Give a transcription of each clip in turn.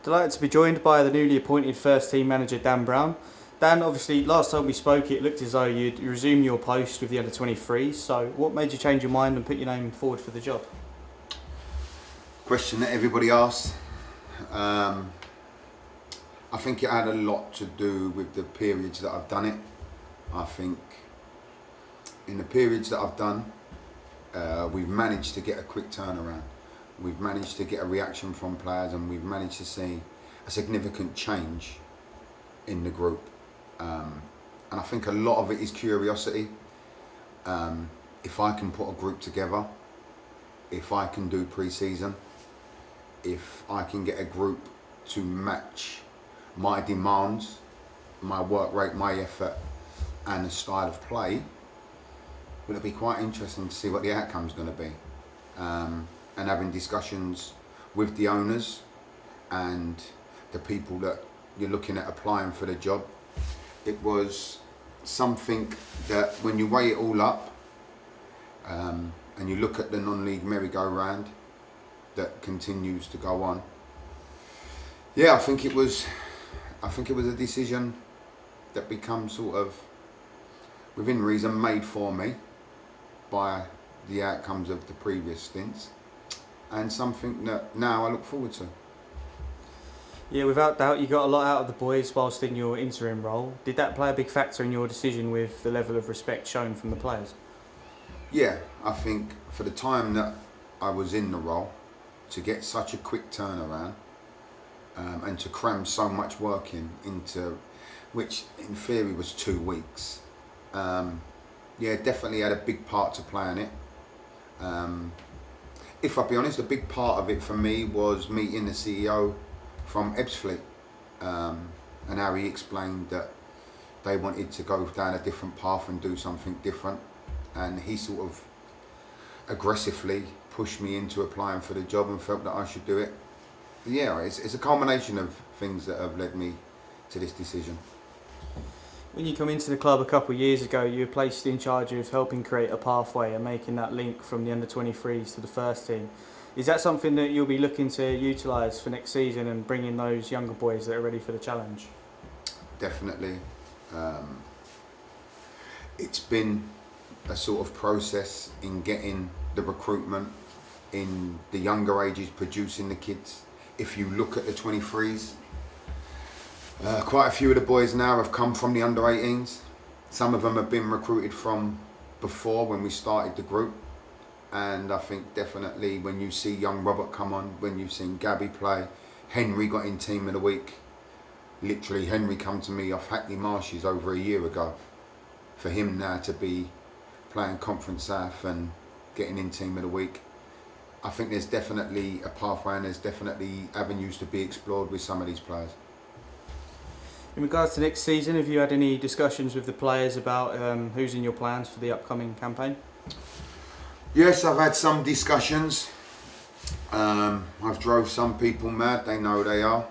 Delighted to be joined by the newly appointed first team manager Dan Brown. Dan, obviously last time we spoke it looked as though you'd resume your post with the under-23s, so what made you change your mind and put your name forward for the job? Question that everybody asks. I think it had a lot to do with the periods that I've done it. I think in the periods that I've done, we've managed to get a quick turnaround. We've managed to get a reaction from players, and we've managed to see a significant change in the group. And I think a lot of it is curiosity. If I can put a group together, if I can do pre-season, if I can get a group to match my demands, my work rate, my effort, and the style of play, will it be quite interesting to see what the outcome's going to be. And having discussions with the owners and the people that you're looking at applying for the job, it was something that when you weigh it all up and you look at the non-league merry-go-round that continues to go on, yeah, I think it was a decision that becomes sort of within reason made for me by the outcomes of the previous stints, and something that now I look forward to. Yeah, without doubt you got a lot out of the boys whilst in your interim role. Did that play a big factor in your decision with the level of respect shown from the players? Yeah, I think for the time that I was in the role, to get such a quick turnaround and to cram so much work into, which in theory was 2 weeks, yeah, definitely had a big part to play in it. If I'll be honest, a big part of it for me was meeting the CEO from Ebbsfleet, and how he explained that they wanted to go down a different path and do something different, and he sort of aggressively pushed me into applying for the job and felt that I should do it. But yeah, it's a culmination of things that have led me to this decision. When you come into the club a couple of years ago, you were placed in charge of helping create a pathway and making that link from the under-23s to the first team. Is that something that you'll be looking to utilise for next season and bring in those younger boys that are ready for the challenge? Definitely. It's been a sort of process in getting the recruitment in the younger ages, producing the kids. If you look at the 23s, quite a few of the boys now have come from the under-18s. Some of them have been recruited from before when we started the group. And I think definitely when you see young Robert come on, when you've seen Gabby play, Henry got in team of the week. Literally, Henry come to me off Hackney Marshes over a year ago. For him now to be playing Conference South and getting in team of the week, I think there's definitely a pathway and there's definitely avenues to be explored with some of these players. In regards to next season, have you had any discussions with the players about who's in your plans for the upcoming campaign? Yes, I've had some discussions. I've drove some people mad, they know they are.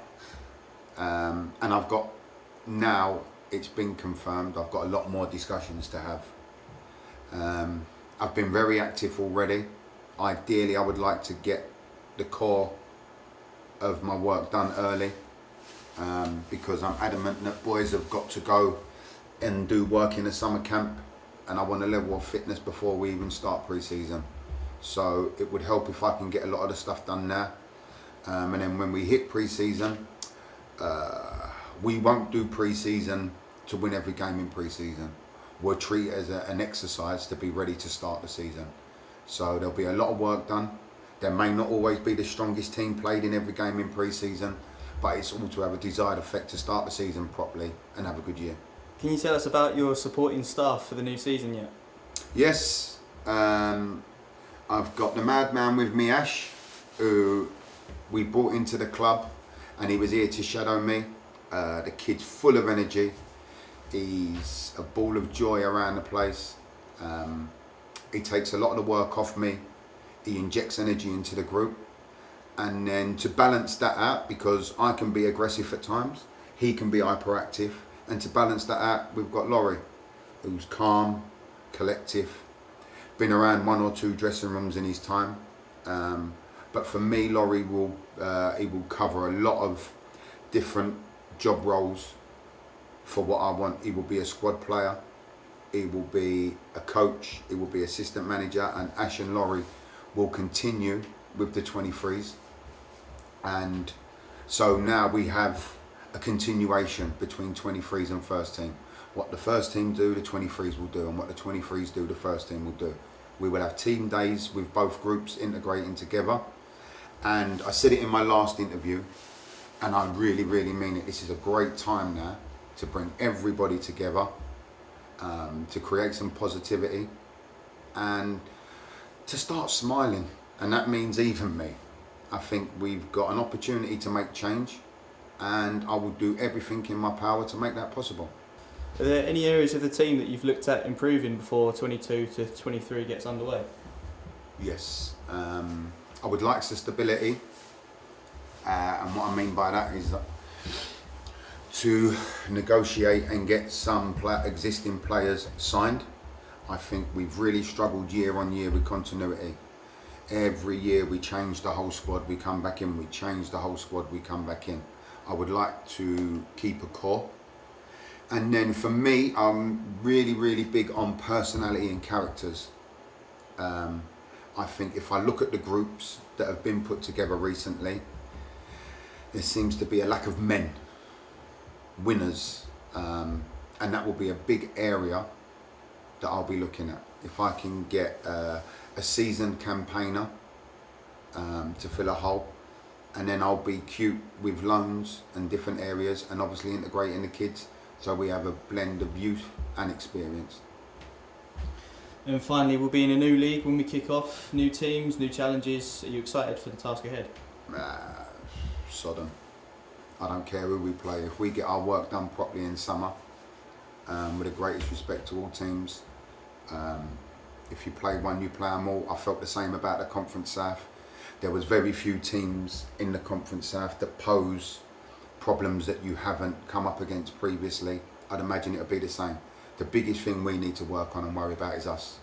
And I've got, now it's been confirmed, I've got a lot more discussions to have. I've been very active already. Ideally, I would like to get the core of my work done early, because I'm adamant that boys have got to go and do work in the summer camp, and I want a level of fitness before we even start pre-season. So it would help if I can get a lot of the stuff done now. And then when we hit pre-season, we won't do pre-season to win every game in pre-season. We'll treat it as an exercise to be ready to start the season. So there'll be a lot of work done. There may not always be the strongest team played in every game in pre-season, but it's all to have a desired effect to start the season properly and have a good year. Can you tell us about your supporting staff for the new season yet? Yes, I've got the madman with me, Ash, who we brought into the club, and he was here to shadow me. The kid's full of energy. He's a ball of joy around the place. He takes a lot of the work off me. He injects energy into the group. And then to balance that out, because I can be aggressive at times, he can be hyperactive. And to balance that out, we've got Laurie, who's calm, collective, been around 1 or 2 dressing rooms in his time. But for me, Laurie will cover a lot of different job roles for what I want. He will be a squad player, he will be a coach, he will be assistant manager, and Ash and Laurie will continue with the 23s. And so now we have a continuation between 23s and first team. What the first team do, the 23s will do, and what the 23s do, the first team will do. We will have team days with both groups integrating together. And I said it in my last interview, and I really, really mean it. This is a great time now to bring everybody together, to create some positivity, and to start smiling. And that means even me. I think we've got an opportunity to make change, and I will do everything in my power to make that possible. Are there any areas of the team that you've looked at improving before 22 to 23 gets underway? Yes, I would like some stability, and what I mean by that is to negotiate and get some existing players signed. I think we've really struggled year on year with continuity. Every year we change the whole squad, we come back in, we change the whole squad, we come back in. I would like to keep a core. And then for me, I'm really, really big on personality and characters. I think if I look at the groups that have been put together recently, there seems to be a lack of men, winners, and that will be a big area that I'll be looking at. If I can get a seasoned campaigner to fill a hole, and then I'll be cute with loans and different areas, and obviously integrating the kids so we have a blend of youth and experience. And finally, we'll be in a new league when we kick off, new teams, new challenges. Are you excited for the task ahead? Sodom. I don't care who we play. If we get our work done properly in summer, with the greatest respect to all teams, if you play one, you play them all. I felt the same about the Conference South. There was very few teams in the Conference South that pose problems that you haven't come up against previously. I'd imagine it would be the same. The biggest thing we need to work on and worry about is us.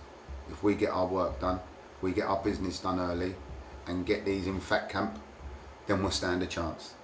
If we get our work done, we get our business done early and get these in fat camp, then we'll stand a chance.